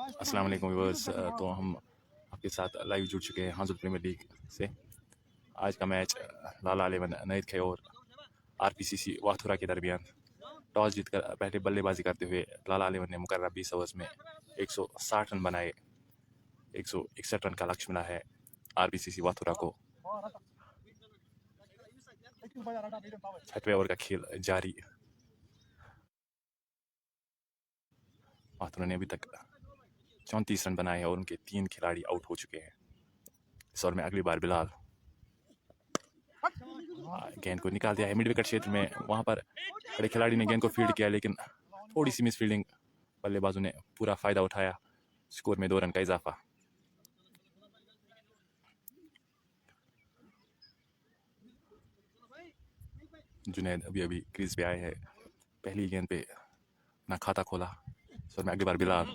अस्सलाम वालेकुम व्यूअर्स। तो हम आपके साथ लाइव जुड़ चुके हैं हांजुल प्रीमियर लीग से। आज का मैच लाला इलेवन नईद खे और आरपीसीसी वाथुरा के दरमियान टॉस जीतकर पहले बल्लेबाजी करते हुए लाला इलेवन ने मुकर्रर 20 ओवर्स में 160 रन बनाए। 161 रन का लक्ष्य मिला है आरपीसीसी वाथुरा को। 6वें ओवर का खेल जारी। वाथुरा ने अभी तक 34 रन बनाए हैं और उनके 3 खिलाड़ी आउट हो चुके हैं। इस ओवर में अगली बार बिलाल गेंद को निकाल दिया है मिड विकेट क्षेत्र में। वहां पर बड़े खिलाड़ी ने गेंद को फील्ड किया, लेकिन थोड़ी सी मिस फील्डिंग, बल्लेबाजों ने पूरा फायदा उठाया। स्कोर में 2 रन का इजाफा। जुनैद अभी क्रीज पे आए हैं, पहली गेंद पे ना खाता खोला। इस ओवर में अगली बार बिलाल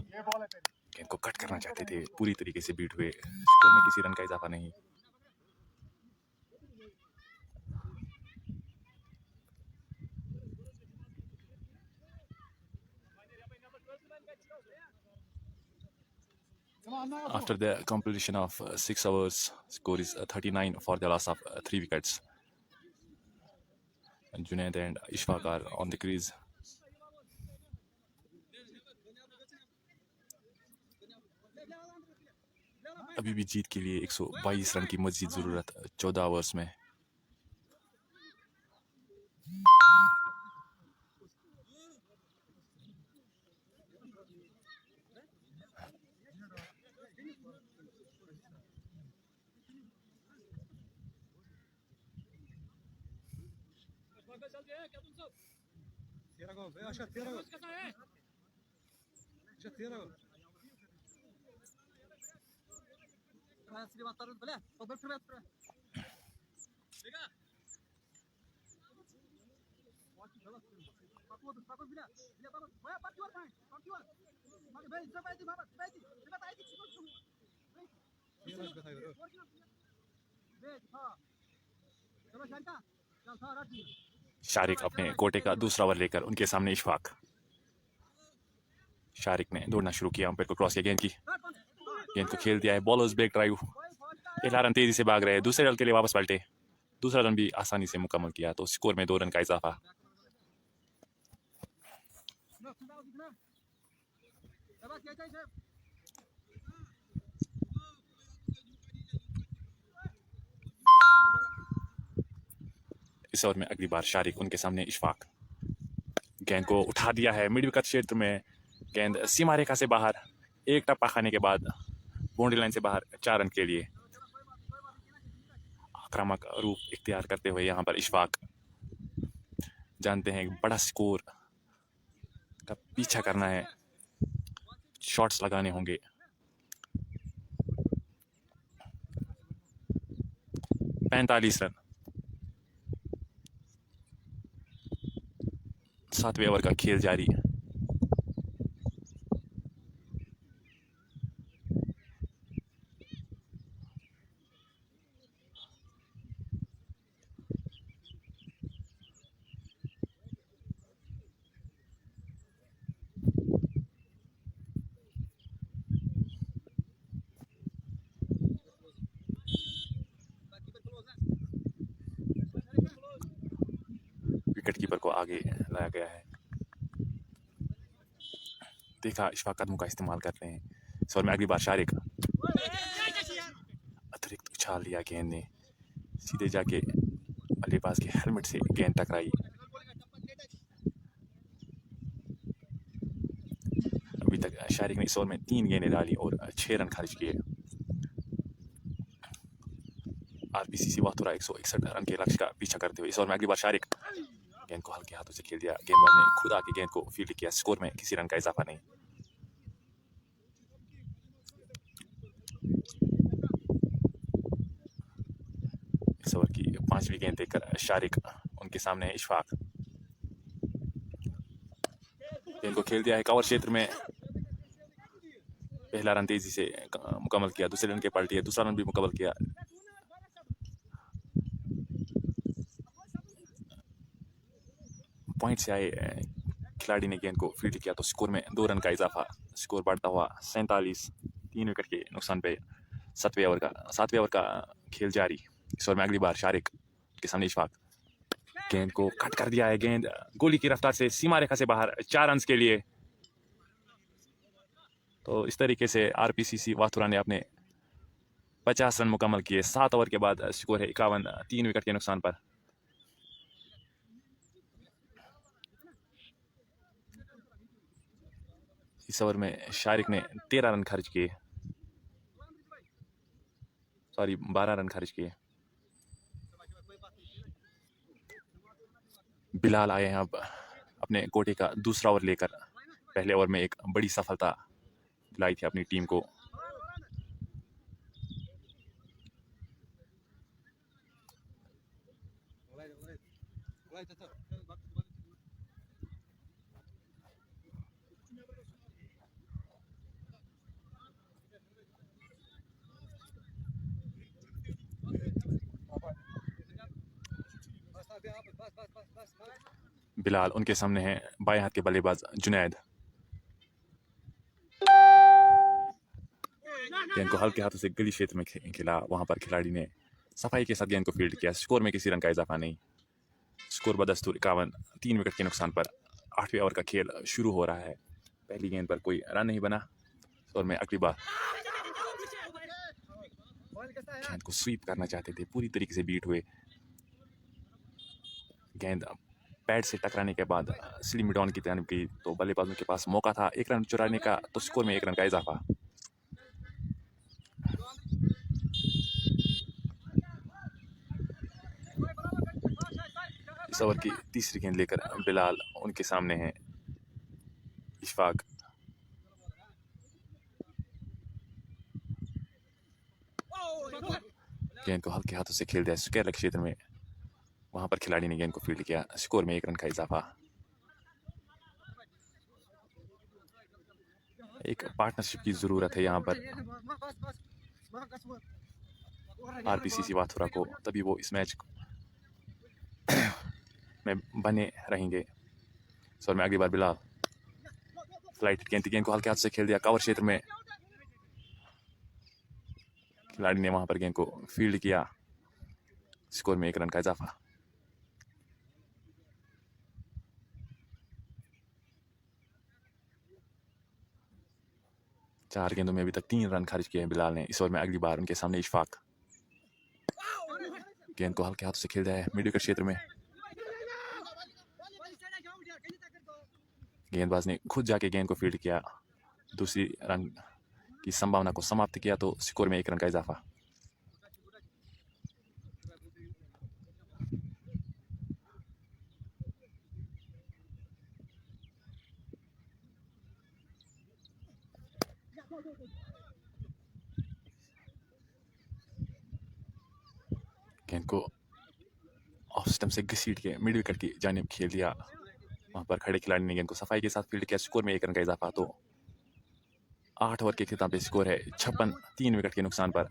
गेंद को कट करना चाहते थे, पूरी तरीके से बीट हुए। स्कोर में किसी रन का इजाफा नहीं। After the completion of 6 hours, score is 39 for the loss of 3 wickets. Junaid and Ishfaq are on the crease. अभी भी जीत के लिए 122 रन की मजीद जरूरत 14 ओवर्स में। शारिक अपने कोटे का दूसरा ओवर लेकर उनके सामने इशफाक। शारिक ने दौड़ना शुरू किया, अंपायर को क्रॉस किया, गेंद को खेल दिया है। बॉलर्स बैक ड्राइव, पहला रन तेजी से भाग रहे हैं, दूसरे रन के लिए वापस पलटे, दूसरा रन भी आसानी से मुकम्मल किया, तो स्कोर में 2 रन का इजाफा। इस ओवर में अगली बार शारिक, उनके सामने इशफाक। गेंद को उठा दिया है मिड विकेट क्षेत्र में, गेंद सीमा रेखा से बाहर, एक टप्पा खाने के बाद बाउंड्री लाइन से बाहर 4 रन के लिए। आक्रामक रूप इख्तियार करते हुए यहाँ पर इशफाक जानते हैं बड़ा स्कोर का पीछा करना है, शॉट्स लगाने होंगे। पैंतालीस रन। 7वें ओवर का खेल जारी। विकेट कीपर को आगे लाया गया है। देखा इशफाक कदमों का इस्तेमाल कर रहे हैं। इस ओवर में अगली बार शारिक, अतिरिक्त उछाल लिया गेंद ने, सीधे जाके बल्लेबाज के हेलमेट से गेंद टकराई। अभी तक शारिक ने इस ओवर में 3 गेंदें डाली और 6 रन खर्च किए। आरपीसीसी वाथुरा 161 रन के लक्ष्य का पीछा करते हुए इस ओवर में अगली बार शारिक, गेंद को हल्के हाथों से खेल दिया, गेंदबाज ने खुद आके गेंद को फील्ड किया। स्कोर में किसी रन का इजाफा नहीं। इस ओवर की 5वीं गेंद देकर शारिक, उनके सामने है इशफाक। गेंद को खेल दिया है कवर क्षेत्र में, पहला रन तेजी से मुकम्मल किया, दूसरे रन के पलटी है, दूसरा रन भी मुकम्मल किया। पॉइंट से आए खिलाड़ी ने गेंद को फील्ड किया, तो स्कोर में 2 रन का इजाफा। स्कोर बढ़ता हुआ 47, 3 विकेट के नुकसान पे 7वें ओवर का खेल जारी। इस ओवर में अगली बार शारिक के सामने इशफाक, गेंद को कट कर दिया है, गेंद गोली की रफ्तार से सीमा रेखा से बाहर, 4 रन के लिए। तो इस तरीके से आरपीसीसी वाथुरा ने अपने 50 रन मुकम्मल किए। 7 ओवर के बाद स्कोर है 51, 3 विकेट के नुकसान पर। इस ओवर में शारिक ने 13 रन खर्च किए, 12 रन खर्च किए। बिलाल आए हैं अब अपने कोटे का दूसरा ओवर लेकर। पहले ओवर में एक बड़ी सफलता दिलाई थी अपनी टीम को। बिलाल, उनके सामने है बाएं हाथ के बल्लेबाज जुनैद। गेंद को हल्के हाथों से गली क्षेत्र में खेला, वहां पर खिलाड़ी ने सफाई के साथ गेंद को फील्ड किया। स्कोर में किसी रन का इजाफा नहीं। स्कोर बदस्तूर 51, 3 विकेट के नुकसान पर 8वें ओवर का खेल शुरू हो रहा है। पहली गेंद पर कोई रन नहीं बना और मैं अगली बार गेंद को स्वीप करना चाहते थे, पूरी तरीके से बीट हुए। गेंद पैड से टकराने के बाद स्लिम डाउन की तरफ गई, तो बल्लेबाजों के पास मौका था 1 रन चुराने का, तो स्कोर में 1 रन का इजाफा। इस ओवर की तीसरी गेंद लेकर बिलाल, उनके सामने है इशफाक। गेंद को हल्के हाथों से खेल दिया स्क्वायर क्षेत्र में, वहां पर खिलाड़ी ने गेंद को फील्ड किया। स्कोर में 1 रन का इजाफा। एक पार्टनरशिप की जरूरत है यहाँ पर आरपीसीसी वाथुरा को, तभी वो इस मैच में बने रहेंगे। सर में अगली बार बिलाल फ्लाइट गेंद को हल्के हाथ से खेल दिया कवर क्षेत्र में, खिलाड़ी ने वहां पर गेंद को फील्ड किया। स्कोर में 1 रन का इजाफा। चार गेंदों में अभी तक 3 रन खर्च किए हैं बिलाल ने। इस ओवर में अगली बार उनके सामने इशफाक, गेंद को हल्के हाथ से खेल दिया है मिड विकेट क्षेत्र में। गेंदबाज ने खुद जाके गेंद को फील्ड किया, दूसरी रन की संभावना को समाप्त किया, तो स्कोर में 1 रन का इजाफा। गेंद को ऑफ स्टंप से घसीट के मिड विकेट की जानिब खेल दिया, वहां पर खड़े खिलाड़ी ने गेंद को सफाई के साथ फील्ड किया। स्कोर में 1 रन का इजाफा। तो 8 ओवर के खिताब पे स्कोर है 56, 3 विकेट के नुकसान पर।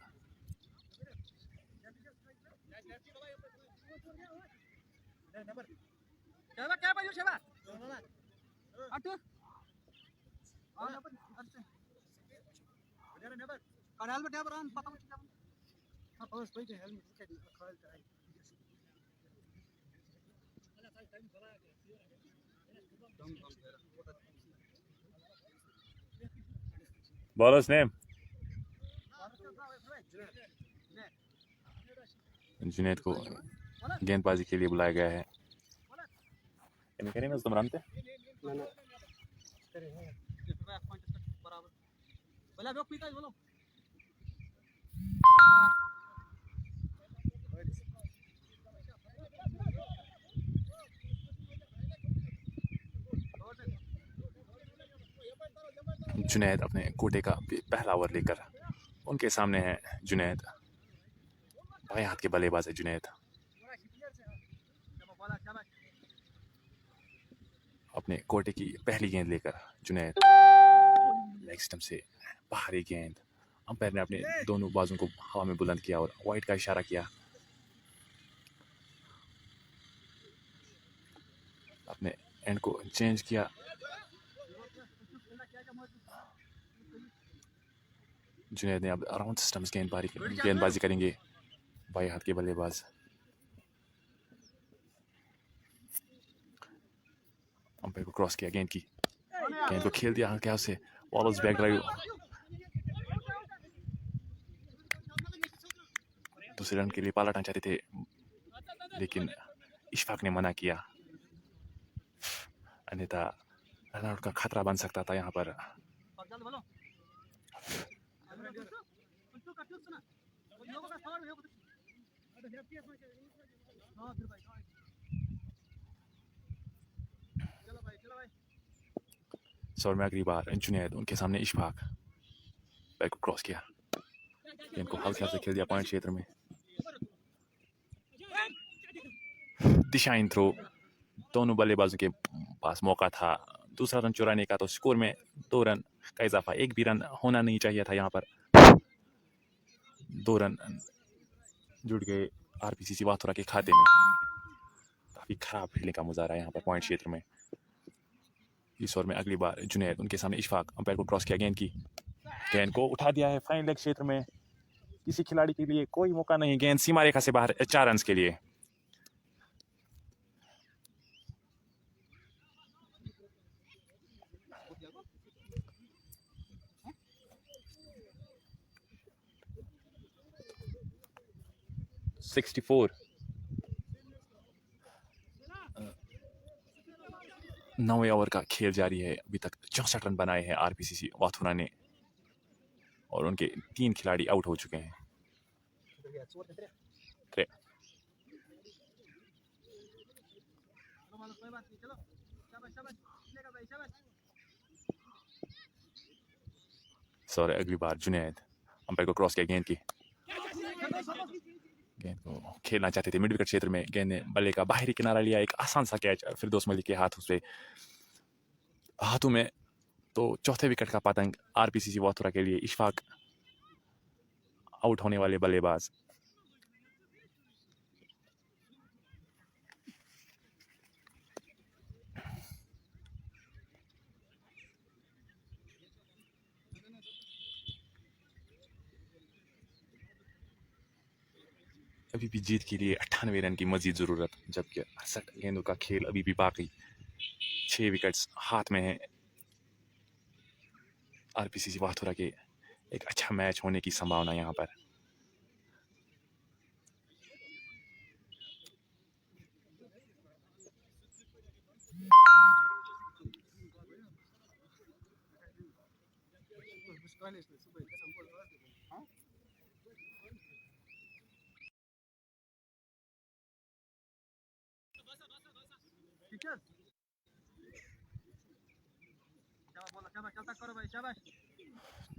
बॉलर्स नेम जुनैद को गेंदबाजी के लिए बुलाया गया है। तुम रनते जुनैद अपने कोटे का पहला ओवर लेकर, उनके सामने है जुनैद, बाएं हाथ के बल्लेबाज है जुनैद। अपने कोटे की पहली गेंद लेकर जुनैद, लेग स्टंप से बाहरी गेंद। अंपायर ने अपने दोनों बाजों को हवा में बुलंद किया और वाइड का इशारा किया। अपने एंड को चेंज किया। जुनैद ने अब राउंड सिस्टम्स गेंदबाजी करेंगे बाएं हाथ के बल्लेबाज। अंपायर को क्रॉस किया, गेंद को खेल दिया हल्के हाथ से। बॉलर्स बैक ड्राइव, दूसरे रन के लिए पालटना चाहते थे लेकिन इशफाक ने मना किया, अन्यथा रन आउट का खतरा बन सकता था यहाँ पर। सौर में अगली बार जुनैद, उनके सामने इशफाक, बैक को क्रॉस किया, गेंद को हल्के हाथ से खेल दिया पॉइंट क्षेत्र में। दिशाहीन थ्रो, दोनों बल्लेबाजों के पास मौका था दूसरा रन चुराने का, तो स्कोर में 2 रन का इजाफा। एक भी रन होना नहीं चाहिए था यहाँ पर। 2 रन जुड़ गए आरपीसीसी वाथुरा के खाते में। काफी खराब फील्डिंग का मुजाहरा यहाँ पर पॉइंट क्षेत्र में। इस ओवर में अगली बार जुनैद, उनके सामने इशफाक, अंपायर को क्रॉस किया, गेंद को उठा दिया है फाइन लेग क्षेत्र में। किसी खिलाड़ी के लिए कोई मौका नहीं, गेंद सीमा रेखा से बाहर, 4 रन के लिए। नौवें ओवर का खेल जारी है। अभी तक 64 रन बनाए हैं आरपीसीसी वाथुरा ने और उनके 3 खिलाड़ी आउट हो चुके हैं। सॉरी, अगली बार जुनैद, अंपायर को क्रॉस किया, गेंद को खेलना चाहते थे मिड विकेट क्षेत्र में। गेंद ने बल्ले का बाहरी किनारा लिया, एक आसान सा कैच फिरदौस मलिक के हाथों में। तो चौथे विकेट का पतंग आरपीसीसी वाथुरा के लिए। इशफाक आउट होने वाले बल्लेबाज। अभी भी जीत के लिए 98 रन की मजीद जरूरत, जबकि 68 गेंदों का खेल अभी भी बाकी। 6 विकेट्स हाथ में है आरपीसीसी वाथुरा के। एक अच्छा मैच होने की संभावना यहाँ पर।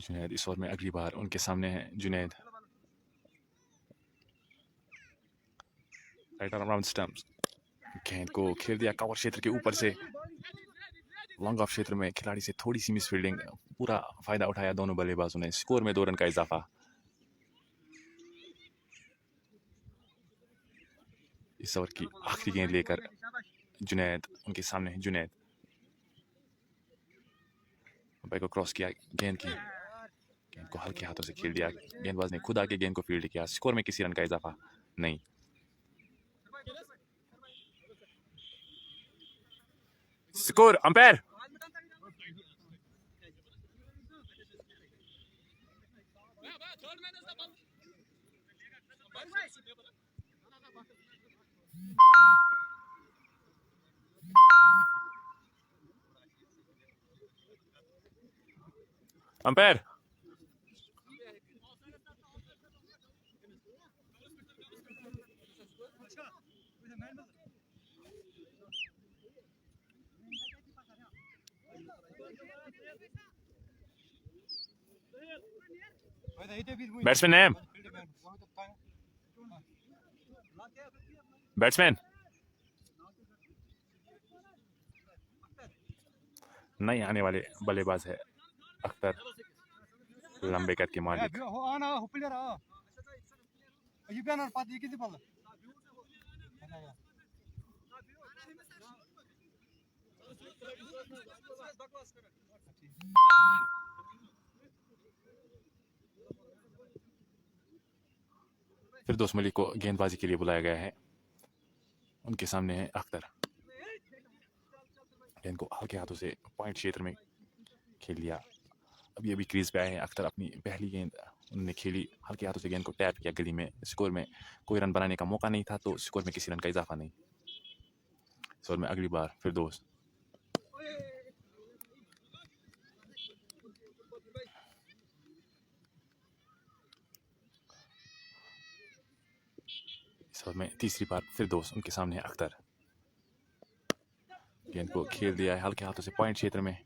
जुनैद इस ओवर में अगली बार, उनके सामने है जुनैद, राइट अराउंड स्टंप्स, गेंद को खेल दिया कवर क्षेत्र के ऊपर से। लॉन्ग ऑफ क्षेत्र में खिलाड़ी से थोड़ी सी मिस फील्डिंग, पूरा फायदा उठाया दोनों बल्लेबाजों ने। स्कोर में 2 रन का इजाफा। इस ओवर की आखिरी गेंद लेकर जुनैद, उनके सामने जुनैद, अंपायर को क्रॉस किया, गेंद को हल्के हाथों से खेल दिया। गेंदबाज ने खुद आके गेंद को फील्ड किया। स्कोर में किसी रन का इजाफा नहीं। Score umpire. Umpire. Batsman name, batsman नहीं आने वाले बल्लेबाज है अख्तर, लंबे कद के मालिक। फिरदौस मलिक को गेंदबाजी के लिए बुलाया गया है। उनके सामने है अख्तर। गेंद को हल्के हाथों से पॉइंट क्षेत्र में खेल लिया। अभी अभी क्रीज पे आए हैं अख्तर। अपनी पहली गेंद उन्होंने खेली, हल्के हाथों से गेंद को टैप किया गली में। स्कोर में कोई रन बनाने का मौका नहीं था, तो स्कोर में किसी रन का इजाफा नहीं। स्कोर में अगली बार फिरदौस। इस ओवर में तीसरी बार फिरदौस। उनके सामने है अख्तर। गेंद को खेल दिया है हल्के हाथों से पॉइंट क्षेत्र में।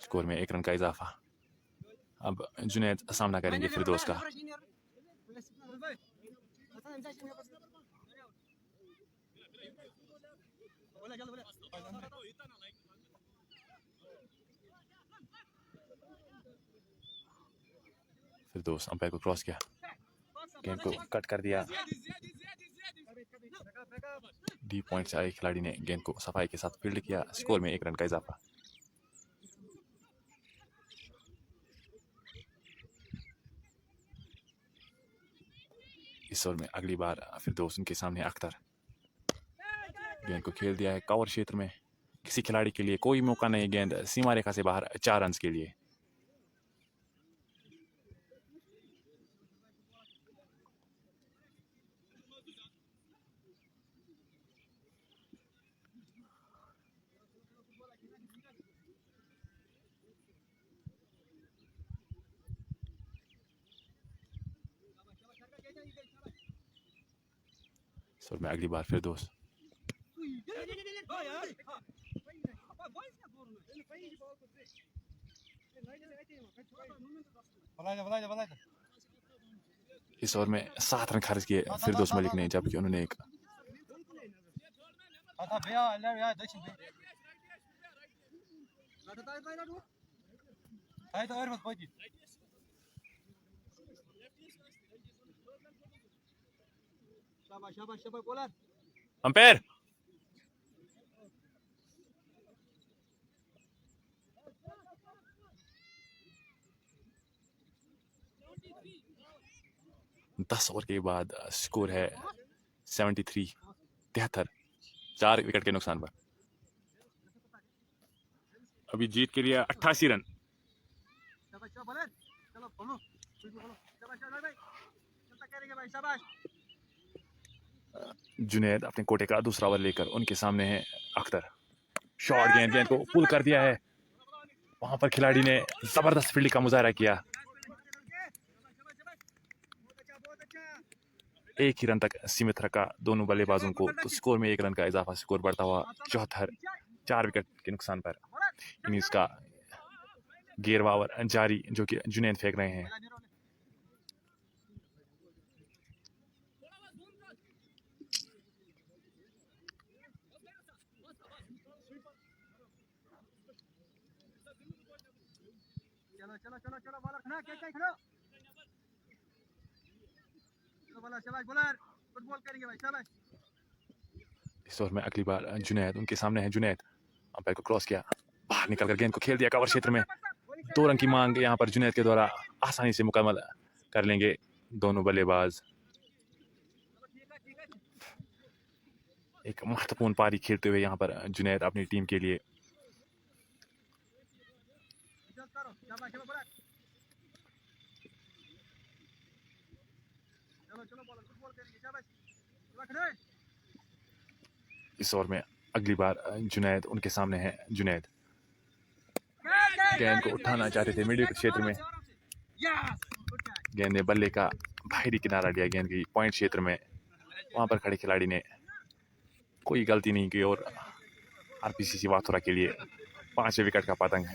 स्कोर में 1 रन का इजाफा। अब जुनैद सामना करेंगे फिरदौस का। फिरदौस अंपायर को क्रॉस किया, गेंद को कट कर दिया। डी पॉइंट से आए खिलाड़ी ने गेंद को सफाई के साथ फील्ड किया। स्कोर में 1 रन का इजाफा। इस ओवर में अगली बार फिरदौस। उनके सामने अख्तर। गेंद को खेल दिया है कवर क्षेत्र में। किसी खिलाड़ी के लिए कोई मौका नहीं। गेंद सीमा रेखा से बाहर 4 रन के लिए। इस ओवर में अगली बार फिरदौस। इस ओवर में 7 रन खर्च किए फिरदौस मलिक ने, जबकि उन्होंने एक अंपायर। दस ओवर के बाद स्कोर है 73 73, 4 विकेट के नुकसान पर। अभी जीत के लिए 88 रन। जुनैद अपने कोटे का दूसरा ओवर लेकर। उनके सामने है अख्तर। शॉर्ट गेंद को पुल कर दिया है। वहां पर खिलाड़ी ने जबरदस्त फील्डिंग का मुजाहरा किया। एक ही रन तक सीमित रखा दोनों बल्लेबाजों को, तो स्कोर में 1 रन का इजाफा। स्कोर बढ़ता हुआ 74, 4 विकेट के नुकसान पर। इनिंग्स का गियर ओवर जारी, जो कि जुनैद फेंक रहे हैं। इस ओवर में अगली बार जुनैद। उनके सामने है जुनैद। अंपायर को क्रॉस किया, बाहर निकलकर गेंद को खेल दिया कवर क्षेत्र में। 2 रन की मांग यहाँ पर जुनैद के द्वारा आसानी से मुकम्मल कर लेंगे दोनों बल्लेबाज। एक महत्वपूर्ण पारी खेलते हुए यहाँ पर जुनैद अपनी टीम के लिए। इस ओवर में अगली बार जुनैद। उनके सामने है जुनैद। गेंद को उठाना चाहते थे मिडिल क्षेत्र में। गेंद ने बल्ले का बाहरी किनारा लिया गेंद की पॉइंट क्षेत्र में। वहां पर खड़े खिलाड़ी ने कोई गलती नहीं की और आरपीसीसी वाथुरा के लिए 5वें विकेट का पतंग है।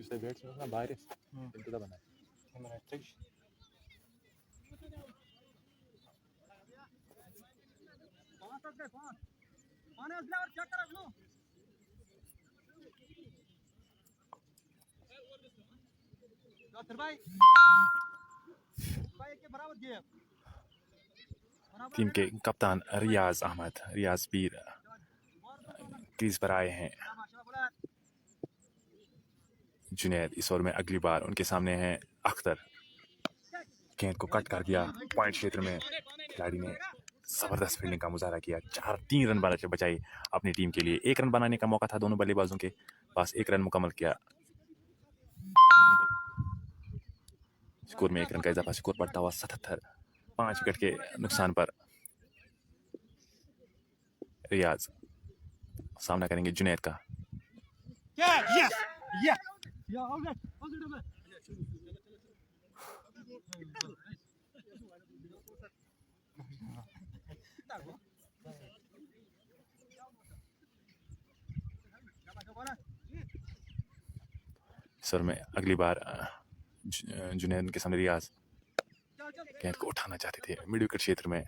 Você vê que na Baires, tem tudo a banana. Team के कप्तान रियाज अहमद, रियाज पीर क्रीज पर आए हैं। जुनैद इस ओवर में अगली बार उनके सामने हैं अख्तर। गेंद को कट कर दिया पॉइंट क्षेत्र में। खिलाड़ी ने जबरदस्त फील्डिंग का मुजाहरा किया। 3 रन बचाई अपनी टीम के लिए। 1 रन बनाने का मौका था दोनों बल्लेबाजों के पास। 1 रन मुकम्मल किया। स्कोर में 1 रन का इजाफा। स्कोर बढ़ता हुआ 77। 5 विकेट के नुकसान पर रियाज सामना करेंगे जुनैद का। सर में अगली बार जुनैद के सामने रियाज गेंद को उठाना चाहते थे मिड विकेट क्षेत्र में।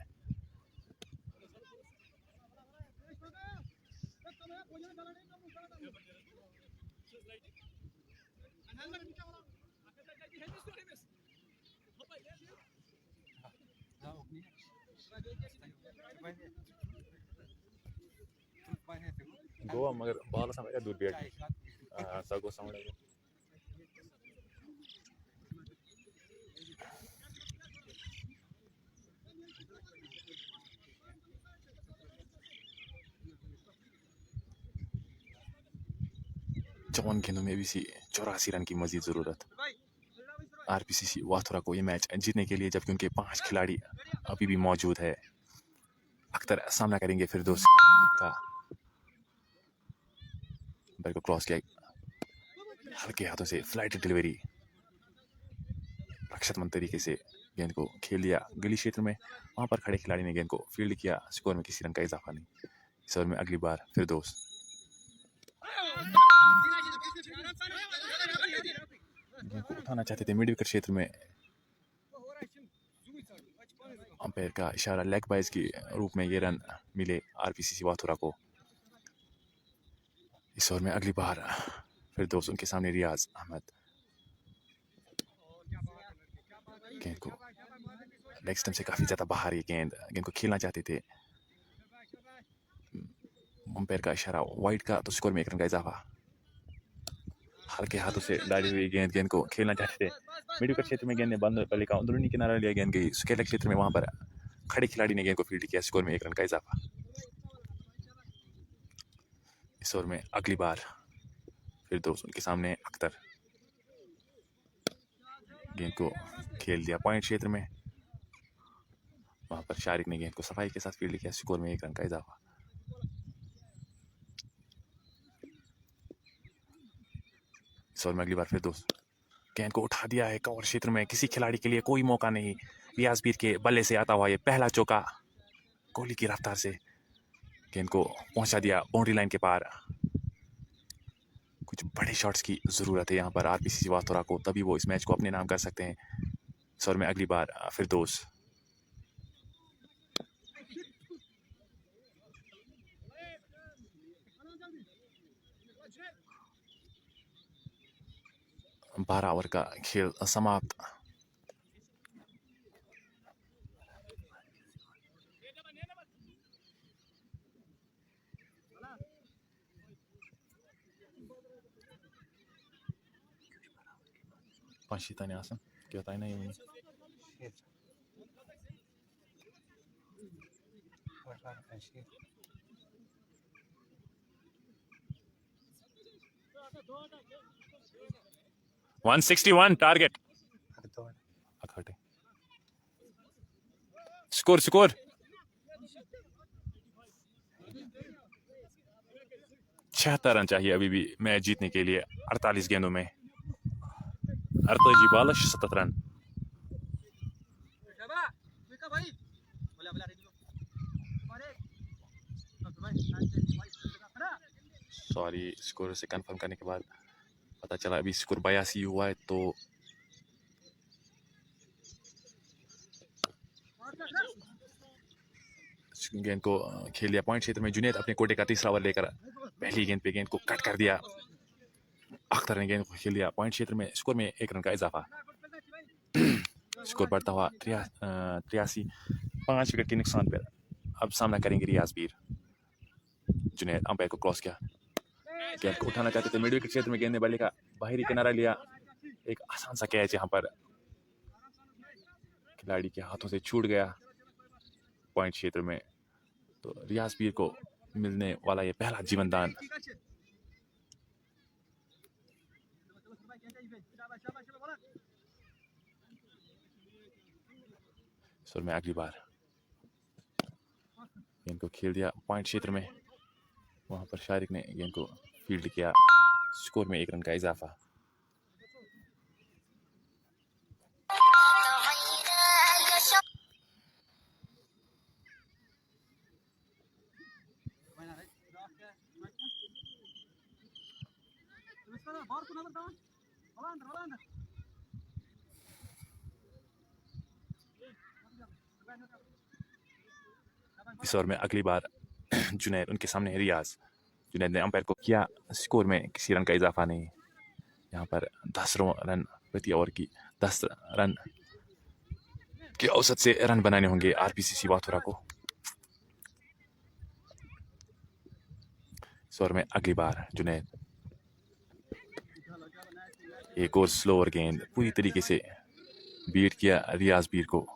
गोवा मगर बाल sama दूर बैठ सगो सामने चौवन गेंदों में भी 84 रन की मजीद जरूरत आरपीसीसी वाथुरा को ये मैच जीतने के लिए, जबकि उनके 5 खिलाड़ी अभी भी मौजूद है। अख्तर सामना करेंगे फिरदौस का। बैट को क्रॉस किया, हल्के हाथों से फ्लाइट डिलीवरी, रक्षात्मक तरीके से गेंद को खेल दिया गली क्षेत्र में। वहां पर खड़े खिलाड़ी ने गेंद को फील्ड किया। स्कोर में किसी रन का इजाफा नहीं। इस ओवर में अगली बार फिरदौस गेंद को उठाना चाहते थे मिड विकेट क्षेत्र में। अंपायर का इशारा लेग बाइज के रूप में ये रन मिले आरपीसीसी वाथुरा को। इस ओवर में अगली बार फिरदौस उनके सामने रियाज अहमद। गेंद को लेग स्टंप से काफी ज्यादा बाहर ये गेंद को खेलना चाहते थे। अंपायर का इशारा वाइड का, तो स्कोर में 1 रन का इजाफा। हल्के हाथों से डाली हुई गेंद को खेलना चाहते थे मिड विकेट क्षेत्र में। गेंद ने बंद पल्ले का अंदरूनी किनारा लिया। गेंद गई स्केलर क्षेत्र में। वहां पर खड़े खिलाड़ी ने गेंद को फील्ड किया। स्कोर में 1 रन का इजाफा। इस ओवर में अगली बार फिरदौस उनके सामने अख्तर। गेंद को खेल दिया पॉइंट क्षेत्र में। वहां पर शारिक ने गेंद को सफाई के साथ फील्ड किया। स्कोर में 1 रन का इजाफा। इस ओवर में अगली बार फिरदौस गेंद को उठा दिया है कवर क्षेत्र में। किसी खिलाड़ी के लिए कोई मौका नहीं। रियाज पीर के बल्ले से आता हुआ ये पहला चौका कोहली की रफ्तार से गेंद को पहुंचा दिया बाउंड्री लाइन के पार। कुछ बड़े शॉट्स की जरूरत है यहाँ पर आरपीसीसी वाथुरा को, तभी वो इस मैच को अपने नाम कर सकते हैं। इस ओवर में अगली बार फिरदौस बारह ओवर का खेल समाप्त। Panci tane asam, kyo tayo na yun. $161 target. Score. 76 run चाहिए अभी भी मैच जीतने के लिए 48 गेंदों में। 48 बाल 7 रन। सॉरी, स्कोर से कंफर्म करने के बाद पता चला अभी स्कोर 82 हुआ है। तो गेंद को खेल दिया पॉइंट क्षेत्र में। जुनैद अपने कोटे का तीसरा ओवर लेकर पहली गेंद पे गेंद को कट कर दिया। अख्तर ने गेंद को खेल दिया पॉइंट क्षेत्र में। स्कोर में 1 रन का इजाफा। स्कोर बढ़ता हुआ 83। 5 विकेट के नुकसान पर अब सामना करेंगे रियाज मीर। जुनैद अंपायर को क्रॉस किया, गेंद को उठाना चाहते थे मिड विकेट क्षेत्र में। गेंद ने बल्ले का बाहरी किनारा लिया। एक आसान सा कैच यहाँ पर खिलाड़ी के हाथों से छूट गया पॉइंट क्षेत्र में। तो रियाज मीर को मिलने वाला ये पहला जीवन दान। सुर में अगली बार गेंद को खेल दिया पॉइंट क्षेत्र में। वहां पर शारिक ने गेंद को फील्ड किया। स्कोर में 1 रन का इजाफा। इस ओवर में अगली बार जुनैद, उनके सामने है रियाज। जुनैद ने अंपायर को किया। स्कोर में किसी रन का इजाफा नहीं। यहाँ पर 10 रन प्रति ओवर की 10 रन के औसत से रन बनाने होंगे आरपीसीसी वाथुरा को। इस ओवर में अगली बार जुनैद, एक और स्लोअर गेंद पूरी तरीके से बीट किया रियाज मीर को।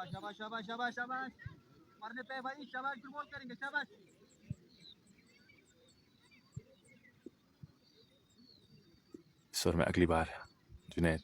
शाबाश शाबाश शाबाश शाबाश, मारने पे भाई, शाबाश, फिर बॉल करेंगे, शाबाश। सुर में अगली बार जुनैद,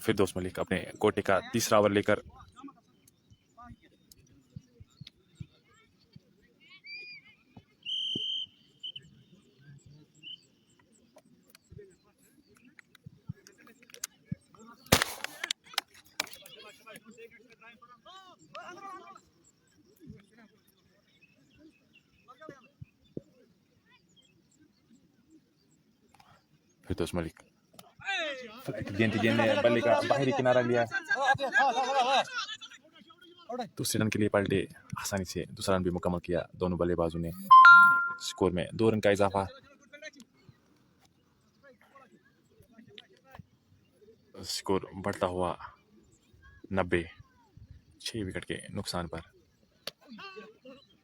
फिरदौस मलिक अपने कोटे का तीसरा ओवर लेकर फिरदौस मलिक गेंद ने बल्ले का बाहरी किनारा लिया। दूसरे रन के लिए पलटे, आसानी से दूसरा रन भी मुकम्मल किया दोनों बल्लेबाजों ने। स्कोर में 2 रन का इजाफा। स्कोर बढ़ता हुआ 90। 6 विकेट के नुकसान पर।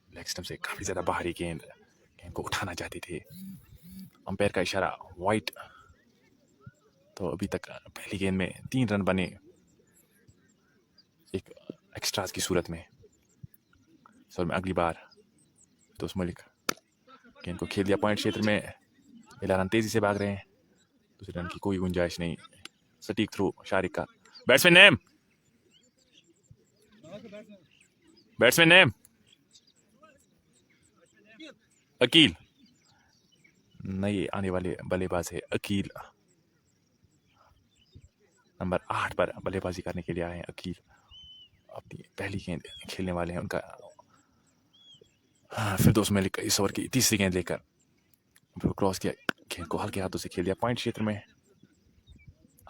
लेग स्टंप से काफी ज्यादा बाहरी गेंद को उठाना चाहते थे। अंपायर का इशारा वाइट। तो अभी तक पहली गेंद में 3 रन बने, एक एक्स्ट्रास की सूरत में। सर में अगली बार तो मलिक गेंद को खेल दिया पॉइंट क्षेत्र में। पहला रन तेजी से भाग रहे हैं, दूसरे रन की कोई गुंजाइश नहीं। सटीक थ्रो शारिक का। Batsman name, batsman name Aqeel. नए आने वाले बल्लेबाज है अकील। नंबर 8 पर बल्लेबाजी करने के लिए आए हैं अकील। अपनी पहली गेंद खेलने वाले हैं उनका फिरदौस मलिक इस ओवर की तीसरी गेंद लेकर क्रॉस किया, गेंद को हल्के हाथों से खेल दिया पॉइंट क्षेत्र में।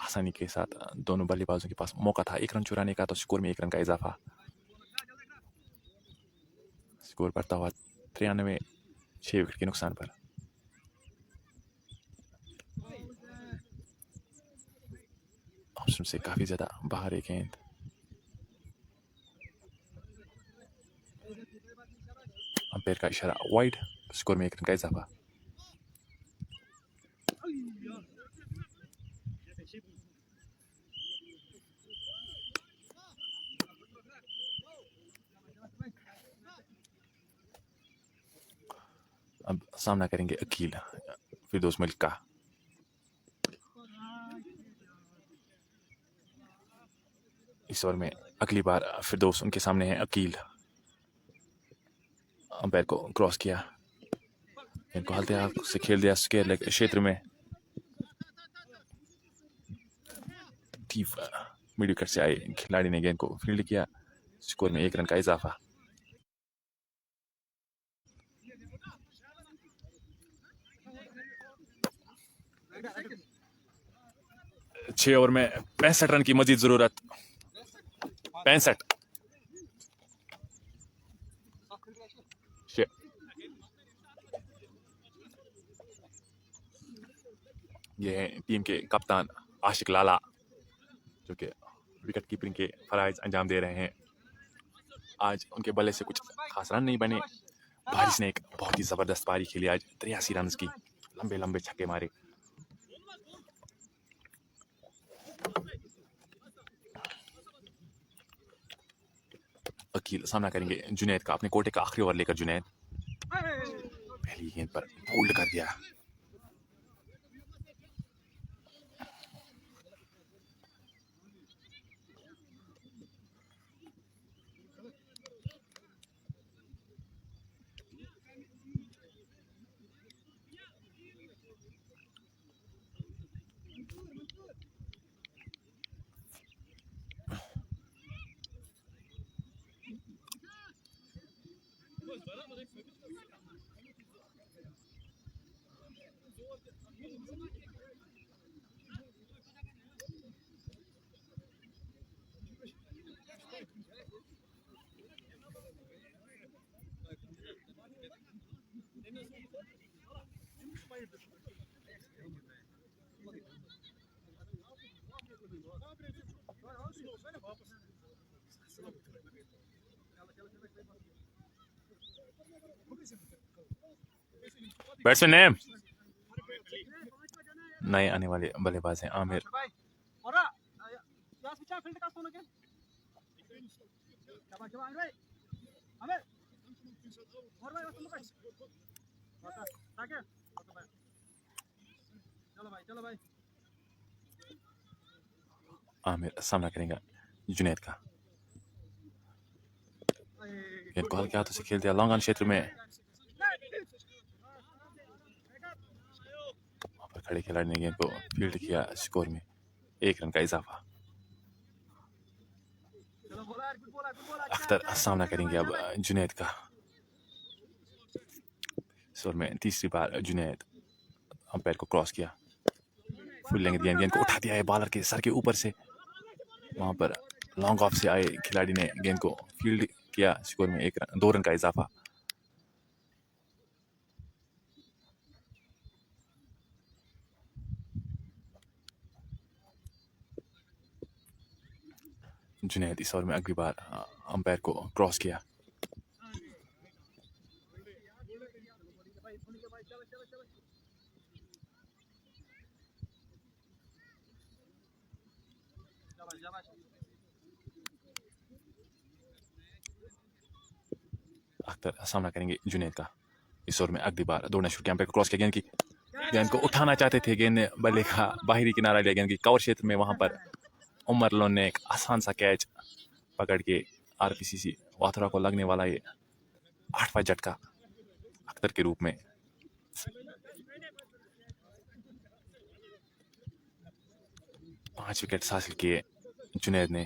आसानी के साथ दोनों बल्लेबाजों के पास मौका था 1 रन चुराने का, तो स्कोर में 1 रन का इजाफा। स्कोर बढ़ता हुआ 93, 6 विकेट के नुकसान पर। ऑप्शन से काफी ज्यादा बाहर एक गेंद। अंपायर का इशारा वाइड, स्कोर में 1 रन का इजाफा। अब सामना करेंगे अकील फिरदौस मलिक का। इस ओवर में अगली बार फिरदौस उनके सामने है अकील। अंपायर को क्रॉस किया, इनको हल्के हाथ से खेल दिया स्क्वायर लेग क्षेत्र में। मिड विकेट से आए खिलाड़ी ने गेंद को फील्ड किया, स्कोर में 1 रन का इजाफा। 6 ओवर में 65 रन की मजीद जरूरत। 65। ये है टीम के कप्तान आशिक लाला, जो कि विकेट कीपिंग के फराइज अंजाम दे रहे हैं। आज उनके बल्ले से कुछ खास रन नहीं बने। बारिश ने एक बहुत ही जबरदस्त पारी खेली आज, 83 रन की, लंबे लंबे छक्के मारे। अकील सामना करेंगे जुनैद का, अपने कोटे का आखिरी ओवर लेकर। जुनैद पहली गेंद पर बोल्ड कर दिया। बैट्समैन नेम नए आने वाले बल्लेबाज हैं आमिर। आमिर सामना करेंगे जुनैद का। गेंद को हल्के हाथों से खेल दिया लॉन्ग ऑन क्षेत्र में। वहां पर खड़े खिलाड़ी ने गेंद को फील्ड किया, स्कोर में 1 रन का इजाफा। अख्तर सामना करेंगे अब जुनैद का। स्कोर में तीसरी बार जुनैद अंपायर को क्रॉस किया, फुल लेंथ गेंद को उठा दिया है बॉलर के सर के ऊपर से। वहां पर लॉन्ग ऑफ से आए खिलाड़ी ने गेंद को फील्ड किया, स्कोर में 2 रन का इजाफा। जुनैद इस ओवर में अगली बार अंपायर को क्रॉस किया। अख्तर सामना करेंगे जुनैद का। इस ओवर में अगली बार दौड़ना शुरू किया, अंपायर को क्रॉस किया, गेंद को उठाना चाहते थे, गेंद ने बल्ले का बाहरी किनारा लिया गेंद की कवर क्षेत्र में। वहां पर उमर लोन ने एक आसान सा कैच पकड़ के आरपीसीसी वाथुरा को लगने वाला ये 8वां झटका अख्तर के रूप में। पांच विकेट हासिल किए जुनैद ने।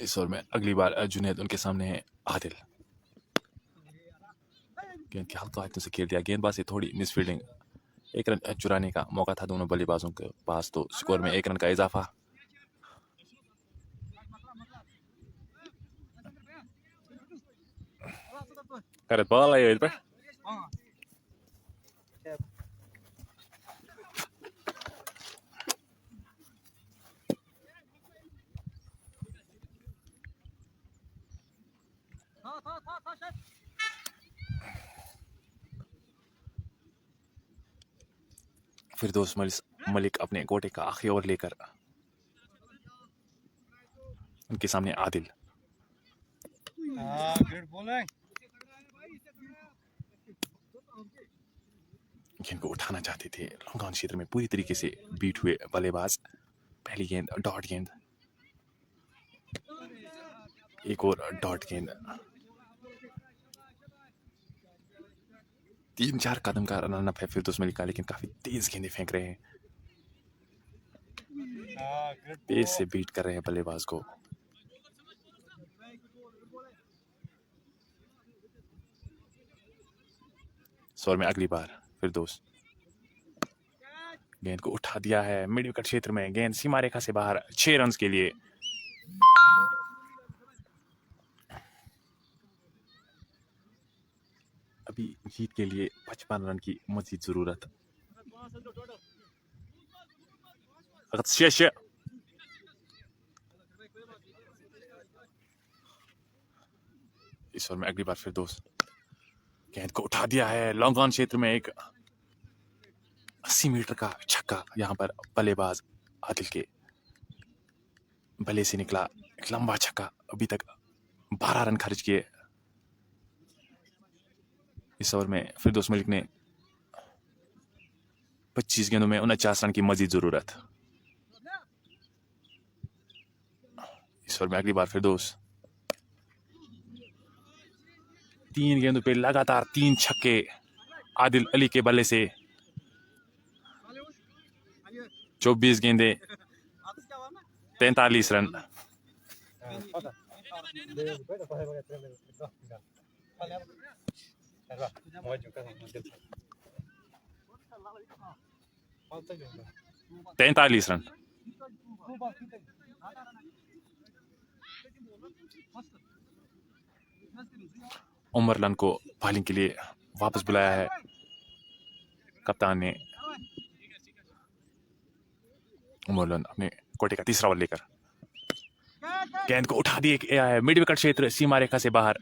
इस ओवर में अगली बार जुनैद उनके सामने है आदिल। गेंद के हल्का हाथों से खेल दिया, गेंदबाज से थोड़ी मिसफील्डिंग, एक रन चुराने का मौका था दोनों बल्लेबाजों के पास, तो स्कोर में एक रन का इजाफा। Kärjet palaa jo itse. फिरदौस मलिक अपने गोटे का आखिरी ओवर लेकर उनके सामने आदिल। गेंद को उठाना चाहते थे, लॉन्ग ऑन क्षेत्र में पूरी तरीके से बीट हुए बल्लेबाज। पहली गेंद डॉट गेंद, एक और डॉट गेंद। 3-4 कदम का रनअप है फिरदौस मलिक का, लेकिन काफी तेज गेंदें फेंक रहे हैं, पेस से बीट कर रहे हैं बल्लेबाज को। स्वर में अगली बार फिरदौस, गेंद को उठा दिया है मिड विकेट क्षेत्र में, गेंद सीमा रेखा से बाहर, 6 रन के लिए। अभी जीत के लिए 55 रन की मजीद जरूरत। इस ओवर में अगली बार फिरदौस, गेंद को उठा दिया है लॉन्ग ऑन क्षेत्र में, एक 80 मीटर का छक्का। यहाँ पर बल्लेबाज आदिल के बल्ले से निकला एक लंबा छक्का, अभी तक 12 रन खर्च किए। इस ओवर में फिरदौस मलिक ने 25 गेंदों में 49 रन की मजीद जरूरत। इस ओवर में अगली बार फिरदौस, 3 गेंदों पे लगातार 3 छक्के आदिल अली के बल्ले से। 24 गेंदे, 43 रन। तैंतालीस रन। उमरलन को बॉलिंग के लिए वापस बुलाया है कप्तान ने। उमरलन अपने कोटे का तीसरा ओवर लेकर गेंद को उठा दिए है मिड विकेट क्षेत्र, सीमा रेखा से बाहर,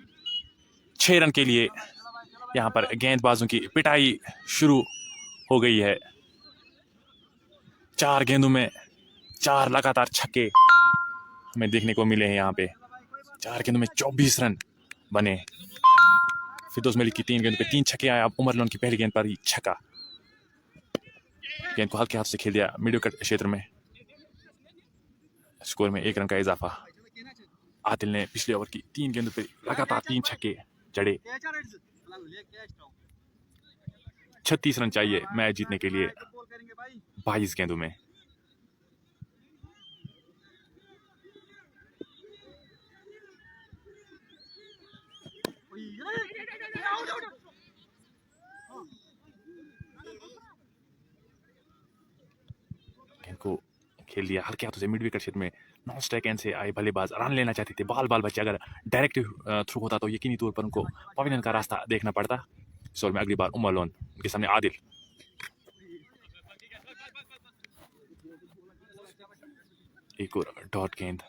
6 रन के लिए। यहाँ पर गेंदबाजों की पिटाई शुरू हो गई है। 4 गेंदों में 4 लगातार छक्के हमें देखने को मिले हैं। यहाँ पे 4 गेंदों में 24 रन बने। फिरदौस मलिक की 3 गेंदों पे 3 छक्के आए। अब उमरलन की पहली गेंद पर ही छक्का, गेंद को हल्के हाथ से खेल दिया मिड विकेट क्षेत्र में। स्कोर में 1 रन का इजाफा। आदिल ने पिछले ओवर की 3 गेंदों पे लगातार 3 छक्के जड़े। 36 रन चाहिए मैच जीतने के लिए 22 गेंदों में। गेंद को खेल दिया हल्के हाथों से मिड विकेट क्षेत्र में। नॉन स्ट्राइक एंड से आए बल्लेबाज रन लेना चाहते थे। बाल बच्चे अगर डायरेक्ट थ्रू होता तो यकीनी तौर पर उनको पवेलियन का रास्ता देखना पड़ता। इस ओवर में अगली बार उमरलन, उनके सामने आदिल। एक और डॉट गेंद।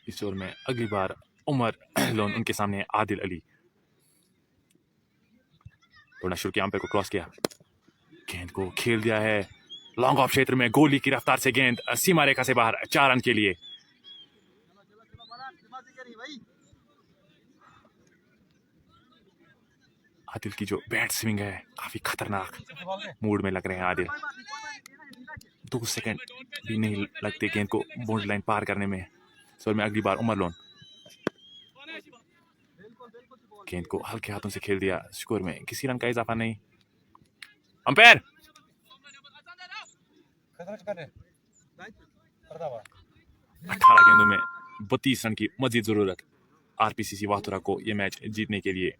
इस ओवर में अगली बार उमर लोन उनके सामने आदिल अली। थोड़ा शुरू किया, अंपायर को क्रॉस किया, गेंद को खेल दिया है लॉन्ग ऑफ क्षेत्र में। गोली की रफ्तार से गेंद सीमा रेखा से बाहर, 4 रन के लिए। आदिल की जो बैट स्विंग है काफी खतरनाक मूड में लग रहे हैं आदिल। 2 सेकंड भी नहीं लगते गेंद को बाउंड्री लाइन पार करने में। सर में अगली बार उमर लोन, गेंद को हल्के हाथों से खेल दिया, स्कोर में किसी रन का इजाफा नहीं। अंपायर 18 गेंदों में 32 रन की मजीद जरूरत आरपीसीसी वाथुरा को ये मैच जीतने के लिए।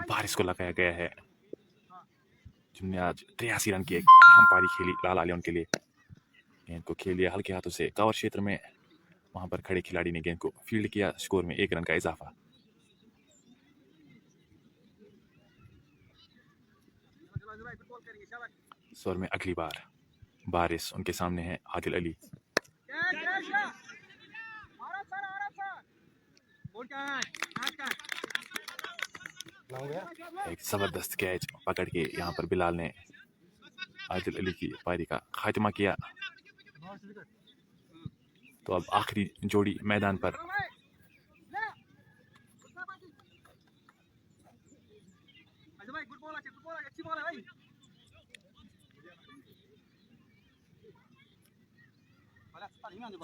बारिश को लगाया गया है, जिनने आज 83 रन की एक अहम पारी खेली लाला लियोन के लिए। गेंद को खेल दिया हल्के हाथों से कवर क्षेत्र में, वहां पर खड़े खिलाड़ी ने गेंद को फील्ड किया, स्कोर में 1 रन का इजाफा। स्कोर में अगली बार बारिश उनके सामने है आदिल अली। एक जबरदस्त कैच पकड़ के यहाँ पर बिलाल ने आदिल अली की पारी का खात्मा किया। तो अब आखिरी जोड़ी मैदान पर।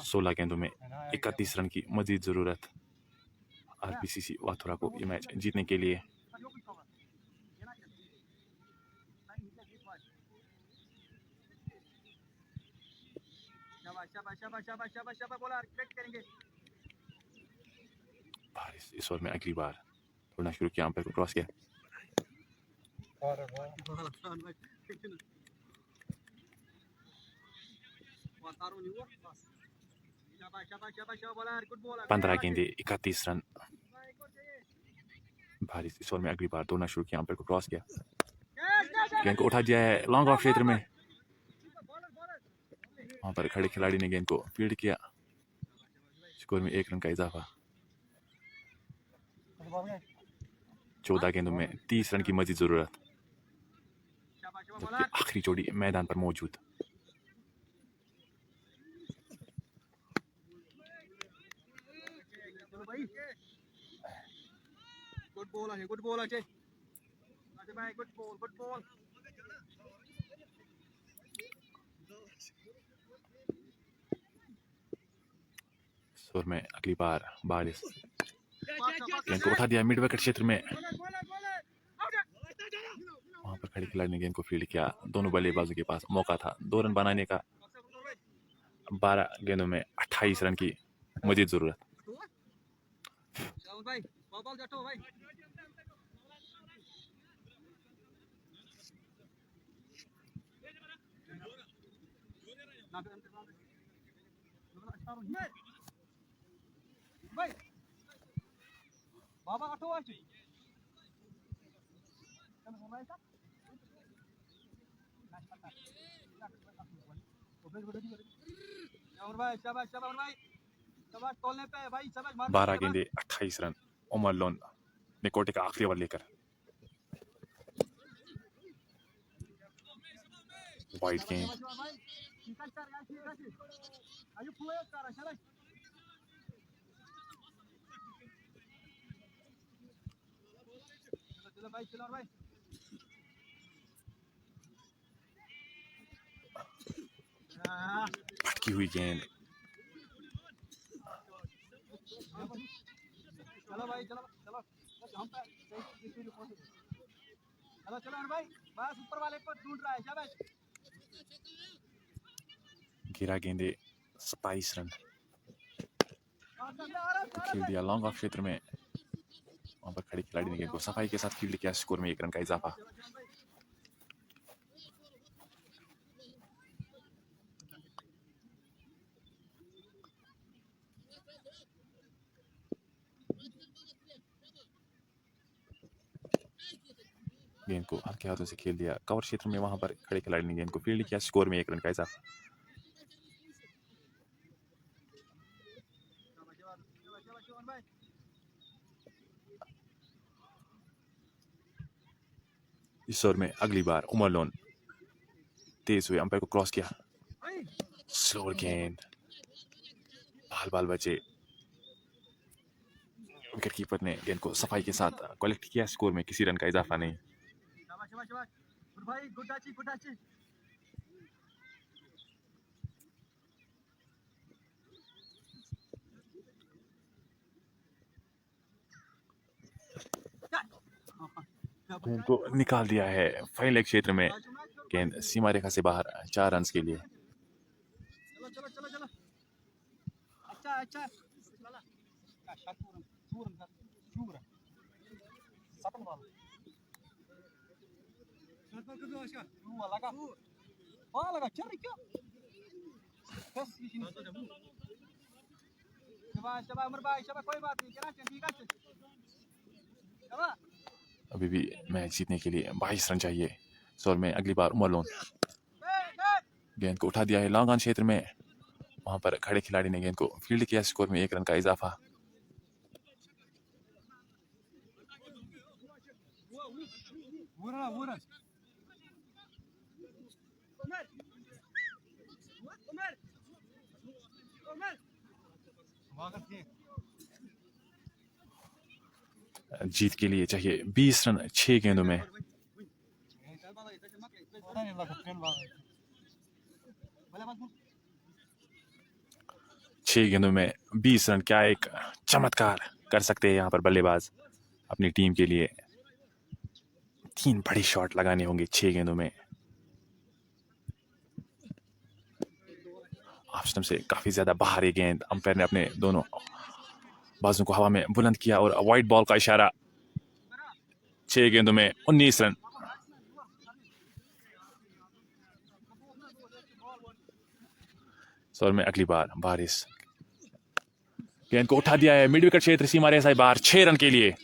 सोलह गेंदों में 31 रन की मजीद जरूरत आरपीसीसी वाथुरा को ये मैच जीतने के लिए। बारिश इस ओवर में अगली बार थोड़ा शुरू किया, अंपायर को क्रॉस किया, पंद्रह गेंदे 31 रन। बारिश इस ओवर में अगली बार दौड़ना शुरू किया, अंपायर को क्रॉस किया, गेंद को उठा दिया है लॉन्ग ऑफ क्षेत्र में, वहां पर खड़े खिलाड़ी ने गेंद को फील्ड किया, स्कोर में 1 रन का इजाफा। 14 गेंदों में 30 रन की मजीद जरूरत, जबकि आखिरी जोड़ी मैदान पर मौजूद। गुड बॉल अजय भाई, गुड बॉल। स्कोर में अगली बार बारिश, गेंद को उठा दिया मिड विकेट क्षेत्र में, वहां पर खड़े खिलाड़ी ने गेंद को फील्ड किया, दोनों बल्लेबाजों के पास मौका था 2 रन बनाने का। 12 गेंदों में 28 रन की मजीद जरूरत। बारह गेंदे 28 रन, उमर लोन ने कोटे का आखिरी ओवर लेकर। वाइड गेंद, भटकी हुई गेंद, गिरा गेंदे 27 रन। खेल दिया लॉन्ग ऑफ क्षेत्र में, वहां पर खड़े खिलाड़ी ने गेंद को सफाई के साथ फील्ड किया, स्कोर में 1 रन का इजाफा। गेंद को हल्के हाथों से खेल दिया कवर क्षेत्र में, वहां पर खड़े खिलाड़ी ने गेंद को फील्ड किया, स्कोर में 1 रन का इजाफा। इस ओवर में अगली बार उमर लोन तेज हुए, अंपायर को क्रॉस किया, स्लोअर गेंद, बाल बचे, विकेट कीपर ने गेंद को सफाई के साथ कलेक्ट किया, स्कोर में किसी रन का इजाफा नहीं। गेंद को निकाल दिया है फाइन लेग क्षेत्र में, गेंद सीमा रेखा से बाहर 4 रन के लिए। अभी भी मैच जीतने के लिए 22 रन चाहिए। सोल में अगली बार उमर लोन, गेंद को उठा दिया है लॉन्ग ऑन क्षेत्र में, वहां पर खड़े खिलाड़ी ने गेंद को फील्ड किया, स्कोर में 1 रन का इजाफा। जीत के लिए चाहिए 20 रन 6 गेंदों में। छह गेंदों में 20 रन, क्या एक चमत्कार कर सकते हैं यहाँ पर बल्लेबाज अपनी टीम के लिए। 3 बड़ी शॉट लगाने होंगे 6 गेंदों में। ऑफ स्टंप से काफी ज्यादा बाहर ये गेंद, अंपायर ने अपने दोनों बाजू को हवा में बुलंद किया और वाइट बॉल का इशारा। 6 गेंदों में 19 रन। सोल में अगली बार बारिश, गेंद को उठा दिया है मिड विकेट क्षेत्र, सीमा रेखा से बाहर 6 रन के लिए।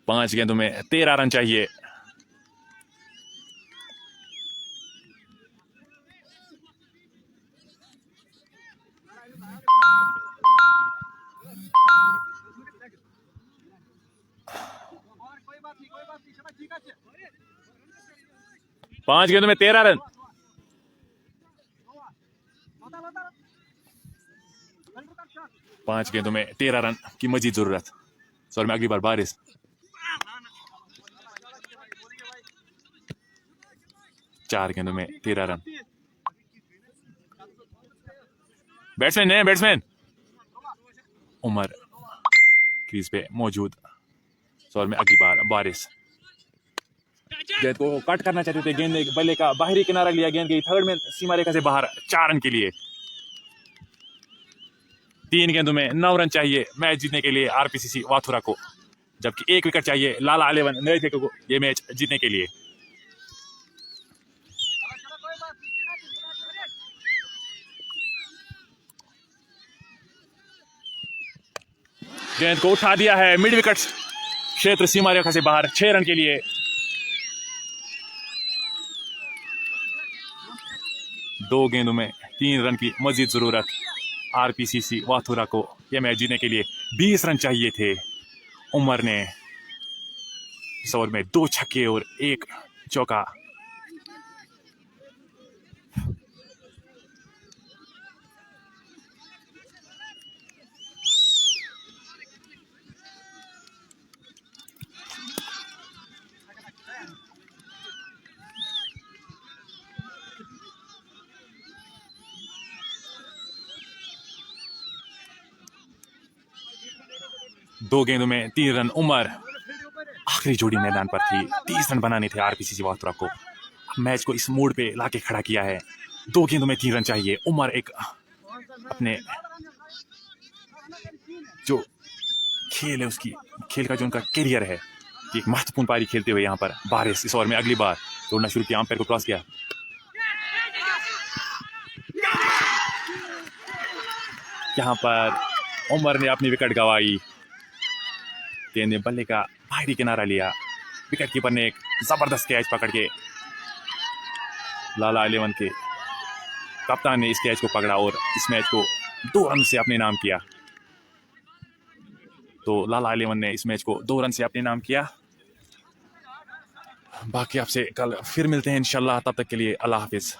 5 गेंदों में 13 रन चाहिए। पांच गेंदों में 13 रन। पांच गेंदों में 13 रन की मजीद जरूरत। सोल में अगली बार बारिश, चार गेंदों में 13 रन। बैट्समैन उमर क्रीज पे मौजूद। सोल में अगली बार बारिश, गेंद को कट करना चाहते थे, गेंद बल्ले का बाहरी किनारा लिया, गेंद गई थर्ड में सीमा रेखा से बाहर 4 रन के लिए। 3 गेंदों में 9 रन चाहिए मैच जीतने के लिए आरपीसीसी वाथुरा को, जबकि 1 विकेट चाहिए लाला अलेवन नए को ये मैच जीतने के लिए। गेंद को उठा दिया है मिड विकेट क्षेत्र, सीमा रेखा से बाहर 6 रन के लिए। दो गेंदों में 3 रन की मजीद जरूरत आरपीसीसी वाथुरा को यह मैच जीतने के लिए। 20 रन चाहिए थे। उमर ने इस ओवर में 2 छक्के और 1 चौका। दो गेंदों में 3 रन। उमर आखिरी जोड़ी मैदान पर थी, 30 रन बनाने थे आरपीसीसी वाथुरा को। मैच को इस मोड पे लाके खड़ा किया है। 2 गेंदों में 3 रन चाहिए। उमर एक अपने जो खेल है उसकी खेल का जो उनका करियर है कि एक महत्वपूर्ण पारी खेलते हुए यहाँ पर बारिश इस ओवर में अगली बार तोड़ना शुरू किया, अंपायर को क्रॉस किया। यहाँ पर उमर ने अपनी विकेट गंवाई, ने बल्ले का बाहरी किनारा लिया, विकेट कीपर ने एक जबरदस्त कैच पकड़ के लाला 11 के कप्तान ने इस कैच को पकड़ा और इस मैच को 2 रन से अपने नाम किया। तो लाला 11 ने इस मैच को 2 रन से अपने नाम किया। बाकी आपसे कल फिर मिलते हैं इंशाल्लाह, तब तक के लिए अल्लाह हाफिज।